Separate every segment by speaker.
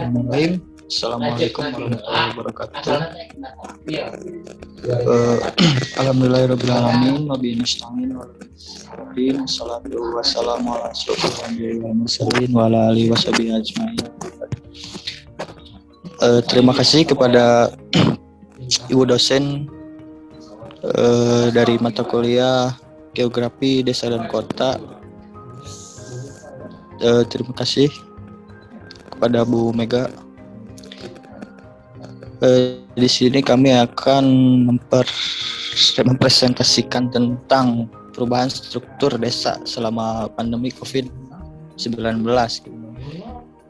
Speaker 1: Bismillahirrahmanirrahim. Assalamualaikum warahmatullahi wabarakatuh. Alhamdulillahirrahmanirrahim. Wabihi nasta'in Wassalatu wassalamu ala asyrofil anbiya'i wal mursalin wa ala alihi washabihi ajmain. Terima kasih kepada Ibu dosen dari mata kuliah Geografi Desa dan Kota. Terima kasih kepada Bu Mega. Di sini kami akan mempresentasikan tentang perubahan struktur desa selama pandemi COVID-19.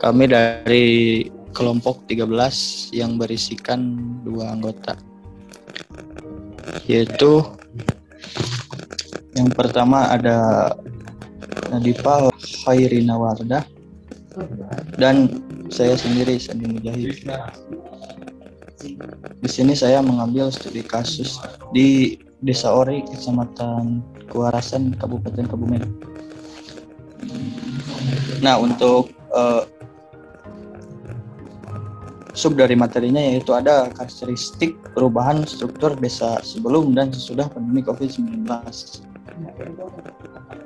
Speaker 1: Kami dari kelompok 13 yang berisikan 2 anggota, yaitu yang pertama ada Nadifa Khairina Wardah dan saya sendiri Sandi Mujahid. Di sini saya mengambil studi kasus di Desa Ori, Kecamatan Kuarasan, Kabupaten Kebumen. Nah, untuk sub dari materinya yaitu ada karakteristik perubahan struktur desa sebelum dan sesudah pandemi COVID-19.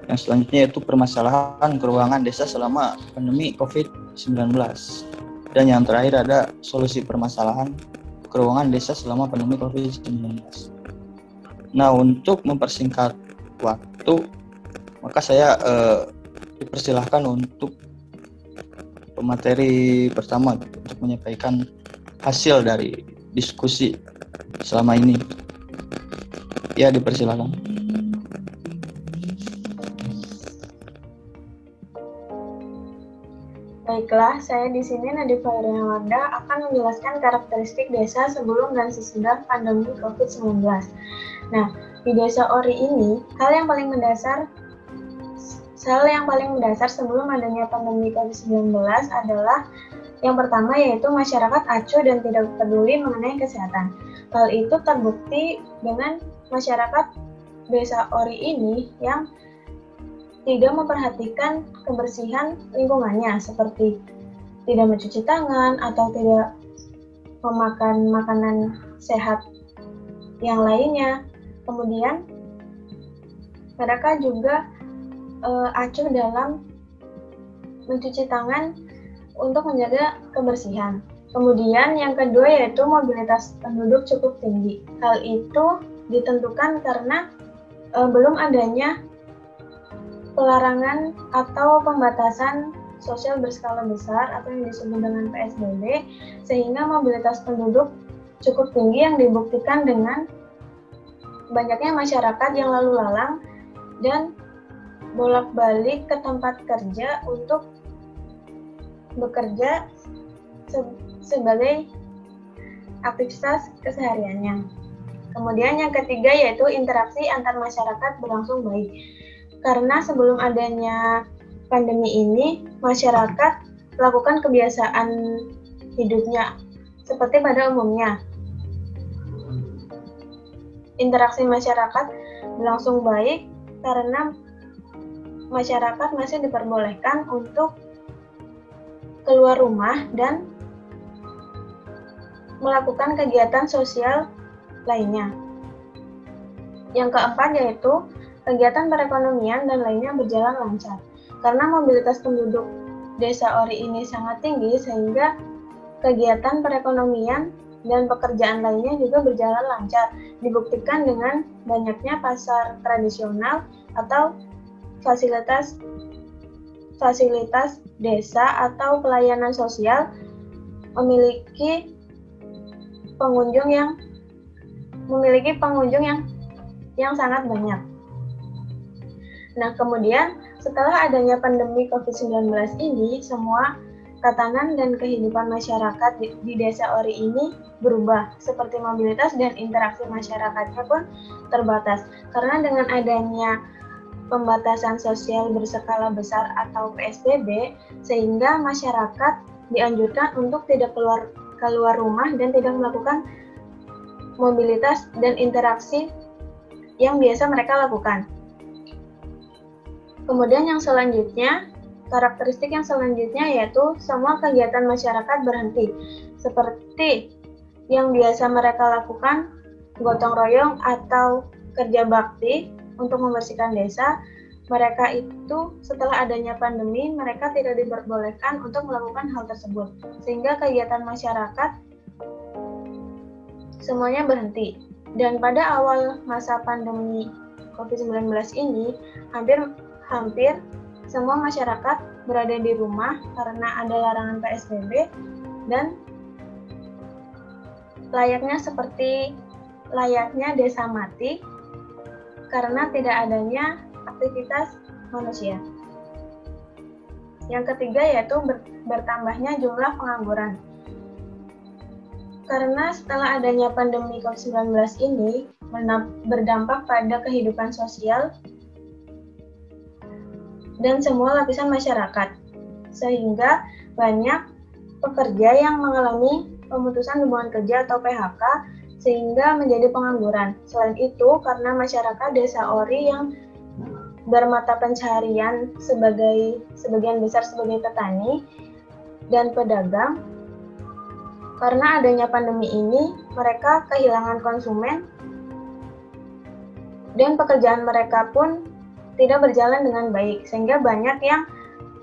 Speaker 1: Yang selanjutnya yaitu permasalahan keuangan desa selama pandemi COVID-19. Dan yang terakhir ada solusi permasalahan keuangan desa selama pandemi COVID-19. Nah, untuk mempersingkat waktu, maka saya dipersilahkan untuk pemateri pertama untuk menyampaikan hasil dari diskusi selama ini. Ya, dipersilakan.
Speaker 2: Baiklah, saya di sini Nadifa Khairina Wardah akan menjelaskan karakteristik desa sebelum dan sesudah pandemi COVID-19. Nah, di Desa Ori ini, hal yang paling mendasar sebelum adanya pandemi COVID-19 adalah yang pertama yaitu masyarakat acuh dan tidak peduli mengenai kesehatan. Hal itu terbukti dengan masyarakat Desa Ori ini yang tidak memperhatikan kebersihan lingkungannya, seperti tidak mencuci tangan atau tidak memakan makanan sehat yang lainnya. Kemudian mereka juga acuh dalam mencuci tangan untuk menjaga kebersihan. Kemudian yang kedua yaitu mobilitas penduduk cukup tinggi. Hal itu ditentukan karena belum adanya pelarangan atau pembatasan sosial berskala besar atau yang disebut dengan PSBB, sehingga mobilitas penduduk cukup tinggi yang dibuktikan dengan banyaknya masyarakat yang lalu lalang dan bolak-balik ke tempat kerja untuk bekerja sebagai aktivitas kesehariannya. Kemudian yang ketiga yaitu interaksi antar masyarakat berlangsung baik. Karena sebelum adanya pandemi ini, masyarakat melakukan kebiasaan hidupnya seperti pada umumnya. Interaksi masyarakat berlangsung baik karena masyarakat masih diperbolehkan untuk keluar rumah dan melakukan kegiatan sosial lainnya. Yang keempat yaitu kegiatan perekonomian dan lainnya berjalan lancar. Karena mobilitas penduduk Desa Ori ini sangat tinggi, sehingga kegiatan perekonomian dan pekerjaan lainnya juga berjalan lancar. Dibuktikan dengan banyaknya pasar tradisional atau fasilitas desa atau pelayanan sosial memiliki pengunjung yang sangat banyak. Nah, kemudian setelah adanya pandemi COVID-19 ini, semua tatanan dan kehidupan masyarakat di Desa Ori ini berubah, seperti mobilitas dan interaksi masyarakatnya pun terbatas. Karena dengan adanya pembatasan sosial berskala besar atau PSBB, sehingga masyarakat dianjurkan untuk tidak keluar rumah dan tidak melakukan mobilitas dan interaksi yang biasa mereka lakukan. Kemudian yang selanjutnya karakteristik yang selanjutnya yaitu semua kegiatan masyarakat berhenti, seperti yang biasa mereka lakukan, gotong royong atau kerja bakti untuk membersihkan desa. Mereka itu setelah adanya pandemi, mereka tidak diperbolehkan untuk melakukan hal tersebut, sehingga kegiatan masyarakat semuanya berhenti. Dan pada awal masa pandemi COVID-19 ini, hampir semua masyarakat berada di rumah karena ada larangan PSBB dan layaknya desa mati karena tidak adanya aktivitas manusia. Yang ketiga yaitu bertambahnya jumlah pengangguran. Karena setelah adanya pandemi COVID-19 ini berdampak pada kehidupan sosial dan semua lapisan masyarakat, sehingga banyak pekerja yang mengalami pemutusan hubungan kerja atau PHK sehingga menjadi pengangguran. Selain itu, karena masyarakat desa Ori yang bermata pencaharian sebagian besar sebagai petani dan pedagang, karena adanya pandemi ini, mereka kehilangan konsumen dan pekerjaan mereka pun tidak berjalan dengan baik, sehingga banyak yang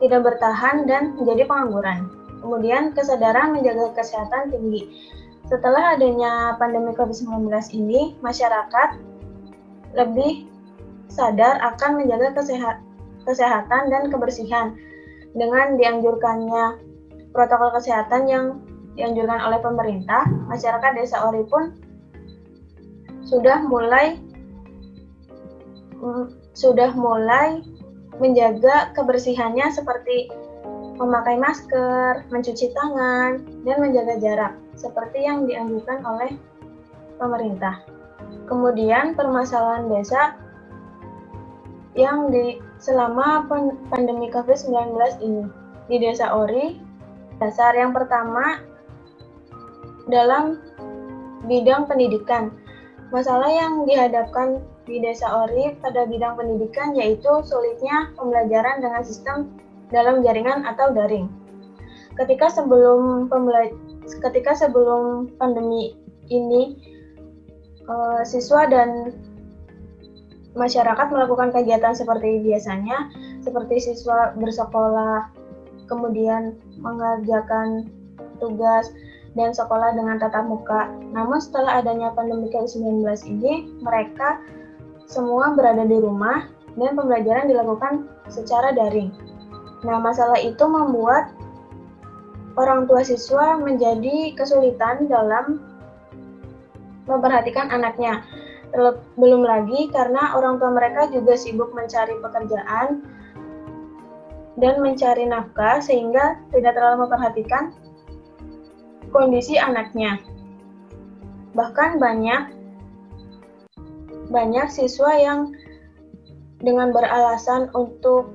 Speaker 2: tidak bertahan dan menjadi pengangguran. Kemudian kesadaran menjaga kesehatan tinggi. Setelah adanya pandemi COVID-19 ini, masyarakat lebih sadar akan menjaga kesehatan dan kebersihan. Dengan dianjurkannya protokol kesehatan yang dianjurkan oleh pemerintah, masyarakat desa Ori pun sudah mulai menjaga kebersihannya seperti memakai masker, mencuci tangan, dan menjaga jarak, seperti yang dianjurkan oleh pemerintah. Kemudian permasalahan desa yang selama pandemi COVID-19 ini di desa Ori, dasar yang pertama dalam bidang pendidikan. Masalah yang dihadapkan di desa Ori pada bidang pendidikan yaitu sulitnya pembelajaran dengan sistem dalam jaringan atau daring. Ketika sebelum pandemi ini, siswa dan masyarakat melakukan kegiatan seperti biasanya, seperti siswa bersekolah, kemudian mengerjakan tugas dan sekolah dengan tatap muka. Namun setelah adanya pandemi COVID-19 ini, mereka semua berada di rumah dan pembelajaran dilakukan secara daring. Nah, masalah itu membuat orang tua siswa menjadi kesulitan dalam memperhatikan anaknya. Belum lagi karena orang tua mereka juga sibuk mencari pekerjaan dan mencari nafkah sehingga tidak terlalu memperhatikan kondisi anaknya. Bahkan banyak siswa yang dengan beralasan untuk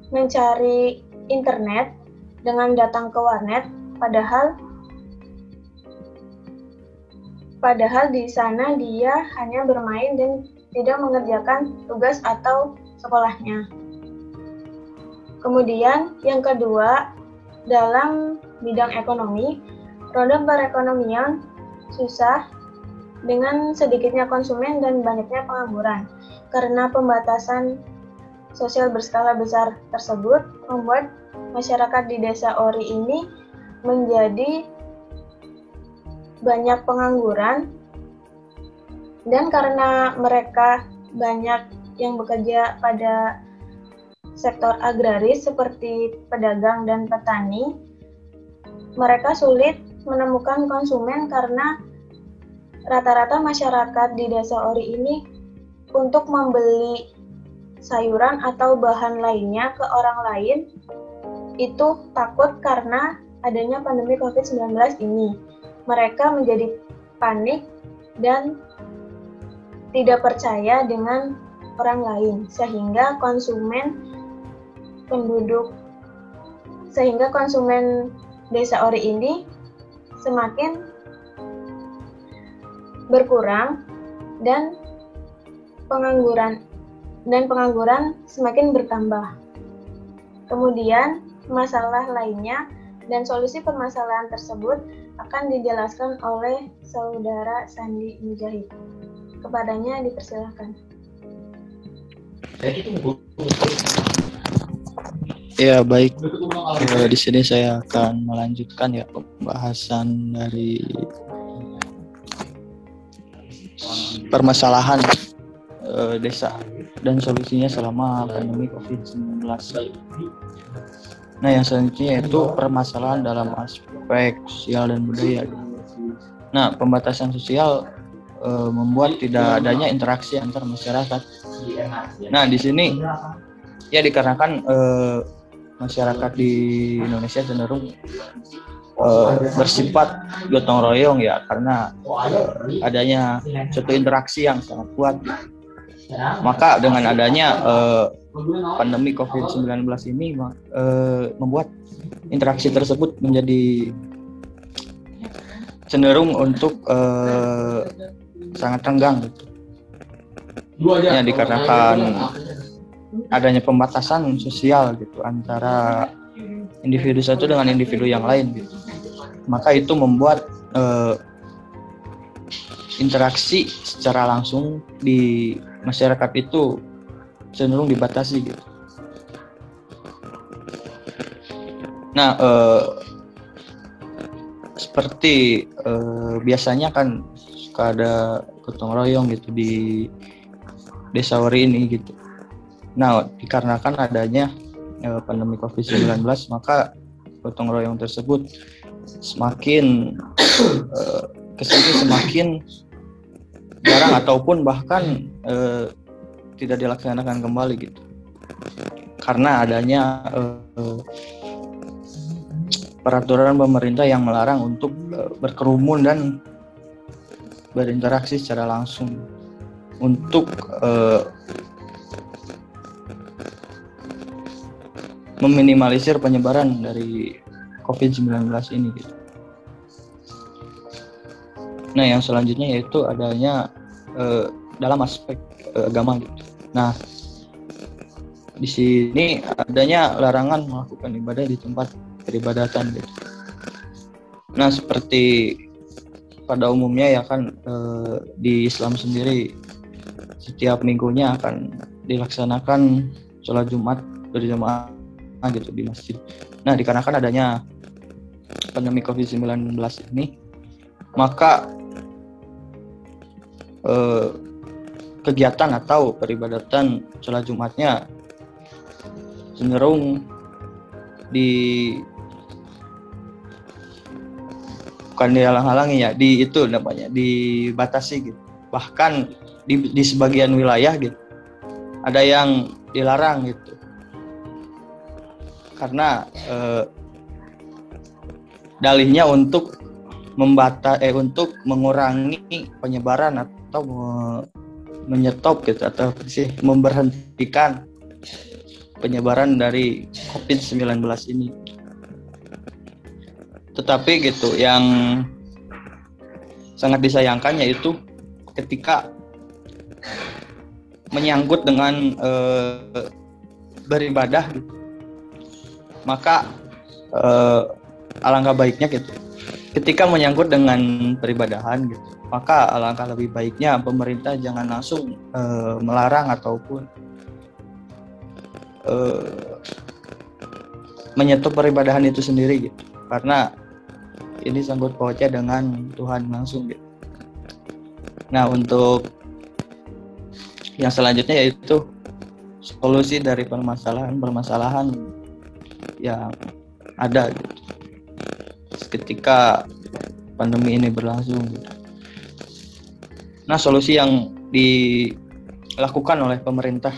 Speaker 2: mencari internet dengan datang ke warnet, padahal di sana dia hanya bermain dan tidak mengerjakan tugas atau sekolahnya. Kemudian yang kedua, dalam bidang ekonomi, roda perekonomian susah dengan sedikitnya konsumen dan banyaknya pengangguran. Karena pembatasan sosial berskala besar tersebut membuat masyarakat di desa Ori ini menjadi banyak pengangguran, dan karena mereka banyak yang bekerja pada sektor agraris seperti pedagang dan petani, mereka sulit menemukan konsumen karena rata-rata masyarakat di desa Ori ini untuk membeli sayuran atau bahan lainnya ke orang lain itu takut karena adanya pandemi COVID-19 ini. Mereka menjadi panik dan tidak percaya dengan orang lain, sehingga konsumen desa Ori ini semakin berkurang dan pengangguran semakin bertambah. Kemudian, masalah lainnya dan solusi permasalahan tersebut akan dijelaskan oleh Saudara Sandi Mujahid. Kepadanya dipersilakan.
Speaker 1: Ya, baik. Di sini saya akan melanjutkan ya pembahasan dari permasalahan desa dan solusinya selama pandemi COVID-19. Nah, yang selanjutnya yaitu permasalahan dalam aspek sosial dan budaya. Nah, pembatasan sosial membuat tidak adanya interaksi antar masyarakat. Nah, di sini ya dikarenakan masyarakat di Indonesia cenderung bersifat gotong royong ya, karena adanya suatu interaksi yang sangat kuat. Maka dengan adanya pandemi COVID-19 ini membuat interaksi tersebut menjadi cenderung untuk sangat renggang gitu. Ya, dikarenakan adanya pembatasan sosial gitu antara individu satu dengan individu yang lain gitu. Maka itu membuat interaksi secara langsung di masyarakat itu cenderung dibatasi gitu. Nah, seperti biasanya kan suka ada gotong royong gitu di desa Wari ini gitu. Nah, dikarenakan adanya pandemi COVID-19, maka gotong royong tersebut semakin kesini semakin jarang ataupun bahkan tidak dilaksanakan kembali gitu. Karena adanya peraturan pemerintah yang melarang untuk berkerumun dan berinteraksi secara langsung untuk meminimalisir penyebaran dari COVID-19 ini gitu. Nah, yang selanjutnya yaitu adanya dalam aspek agama gitu. Nah, di sini adanya larangan melakukan ibadah di tempat peribadatan gitu. Nah, seperti pada umumnya ya kan di Islam sendiri setiap minggunya akan dilaksanakan sholat Jumat berjamaah gitu di masjid. Nah, dikarenakan adanya pandemi COVID-19 ini, maka kegiatan atau peribadatan sholat Jumatnya cenderung bukan dihalang-halangi ya, itu namanya dibatasi gitu. Bahkan di sebagian wilayah gitu ada yang dilarang gitu, karena dalihnya untuk untuk mengurangi penyebaran atau menyetop gitu, atau memberhentikan penyebaran dari COVID-19 ini. Tetapi gitu, yang sangat disayangkan yaitu ketika menyangkut dengan beribadah gitu, maka alangkah baiknya gitu, ketika menyangkut dengan peribadahan gitu, maka alangkah lebih baiknya pemerintah jangan langsung melarang ataupun menyetop peribadahan itu sendiri gitu, karena ini sangkut pautnya dengan Tuhan langsung gitu. Nah, untuk yang selanjutnya yaitu solusi dari permasalahan yang ada gitu ketika pandemi ini berlangsung gitu. Nah, solusi yang dilakukan oleh pemerintah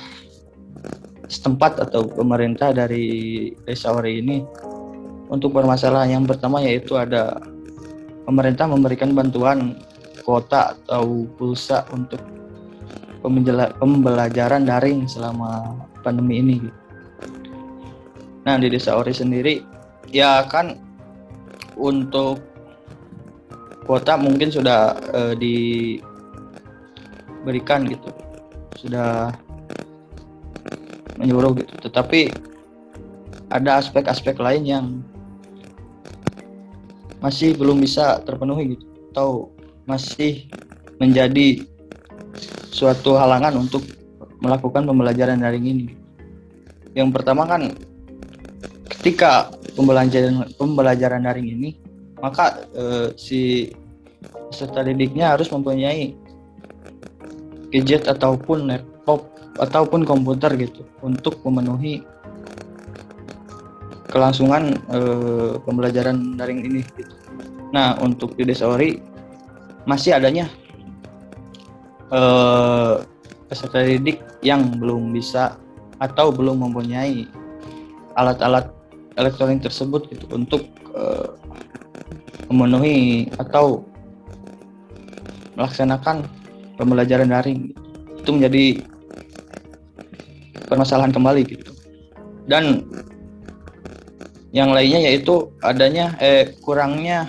Speaker 1: setempat atau pemerintah dari desa Wari ini untuk permasalahan yang pertama yaitu ada pemerintah memberikan bantuan kuota atau pulsa untuk pembelajaran daring selama pandemi ini. Nah, di desa Wari sendiri ya kan untuk kuota mungkin sudah diberikan gitu, sudah menyeluruh gitu, tetapi ada aspek-aspek lain yang masih belum bisa terpenuhi gitu, atau masih menjadi suatu halangan untuk melakukan pembelajaran daring ini. Yang pertama kan, ketika pembelajaran daring ini, maka si peserta didiknya harus mempunyai gadget ataupun laptop ataupun komputer gitu untuk memenuhi kelangsungan pembelajaran daring ini gitu. Nah, untuk di Desa Ori masih adanya peserta didik yang belum bisa atau belum mempunyai alat-alat elektronik tersebut gitu untuk memenuhi atau melaksanakan pembelajaran daring. Itu menjadi permasalahan kembali gitu. Dan yang lainnya yaitu adanya kurangnya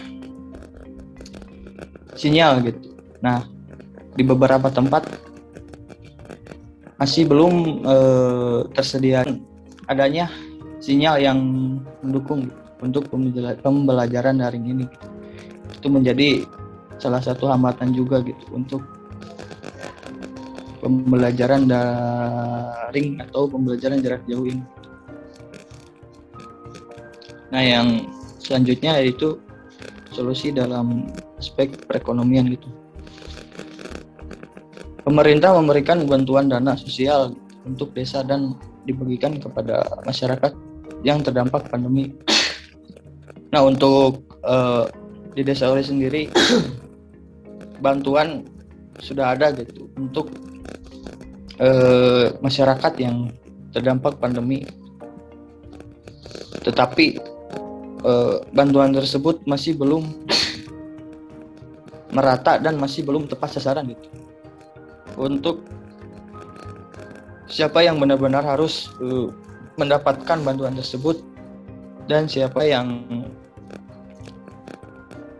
Speaker 1: sinyal gitu. Nah, di beberapa tempat masih belum tersedia adanya sinyal yang mendukung untuk pembelajaran daring ini. Itu menjadi salah satu hambatan juga gitu untuk pembelajaran daring atau pembelajaran jarak jauh ini. Nah, yang selanjutnya yaitu solusi dalam aspek perekonomian gitu. Pemerintah memberikan bantuan dana sosial untuk desa dan dibagikan kepada masyarakat yang terdampak pandemi. Nah, untuk di Desa Ori sendiri bantuan sudah ada gitu untuk masyarakat yang terdampak pandemi. Tetapi bantuan tersebut masih belum merata dan masih belum tepat sasaran gitu. Untuk siapa yang benar-benar harus mendapatkan bantuan tersebut dan siapa yang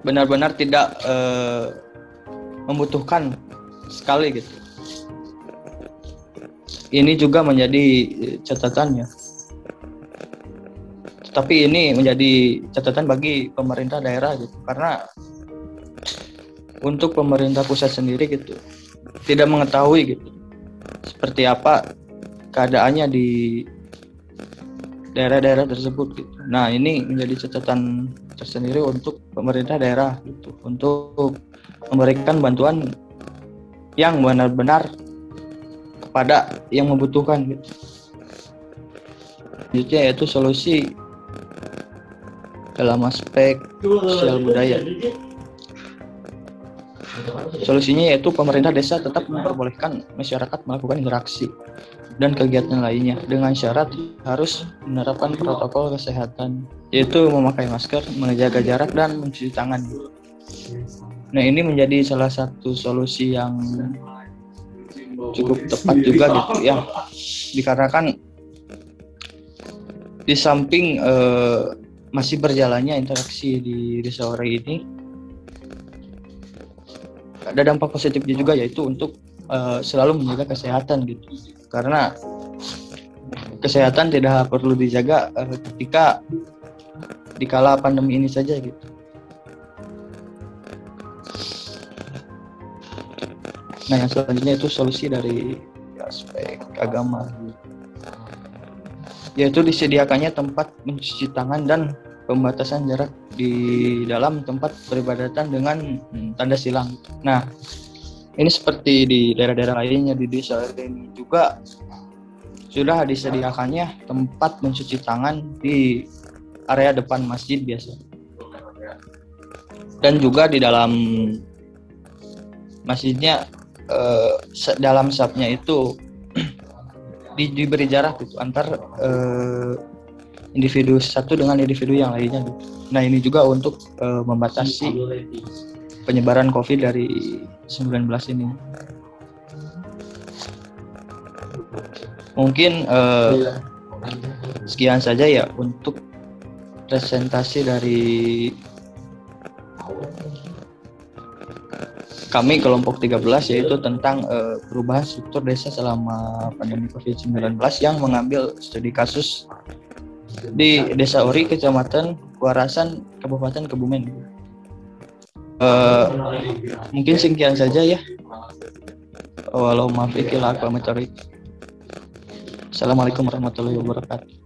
Speaker 1: benar-benar tidak membutuhkan sekali gitu. Ini juga menjadi catatannya. Tapi ini menjadi catatan bagi pemerintah daerah gitu, karena untuk pemerintah pusat sendiri gitu tidak mengetahui gitu seperti apa keadaannya di daerah-daerah tersebut gitu. Nah, ini menjadi catatan tersendiri untuk pemerintah daerah gitu untuk memberikan bantuan yang benar-benar kepada yang membutuhkan gitu. Selanjutnya yaitu solusi dalam aspek sosial budaya. Solusinya yaitu pemerintah desa tetap memperbolehkan masyarakat melakukan interaksi dan kegiatan lainnya dengan syarat harus menerapkan protokol kesehatan, yaitu memakai masker, menjaga jarak, dan mencuci tangan. Nah, ini menjadi salah satu solusi yang cukup tepat juga gitu ya, dikarenakan di samping masih berjalannya interaksi di Desa Ori ini, ada dampak positifnya juga, yaitu untuk selalu menjaga kesehatan gitu. Karena kesehatan tidak perlu dijaga ketika dikala pandemi ini saja gitu. Nah, yang selanjutnya itu solusi dari aspek agama, yaitu disediakannya tempat mencuci tangan dan pembatasan jarak di dalam tempat peribadatan dengan tanda silang. Nah, ini seperti di daerah-daerah lainnya di desa ini juga sudah disediakannya tempat mencuci tangan di area depan masjid biasa. Dan juga di dalam masjidnya dalam safnya itu diberi jarak gitu antar individu satu dengan individu yang lainnya gitu. Nah, ini juga untuk membatasi penyebaran COVID dari 19 ini. Mungkin sekian saja ya untuk presentasi dari kami kelompok 13, yaitu tentang perubahan struktur desa selama pandemi COVID-19 yang mengambil studi kasus di Desa Ori, Kecamatan Kuarasan, Kabupaten Kebumen. Mungkin sekian saja ya. Walau maaf, Assalamualaikum warahmatullahi wabarakatuh.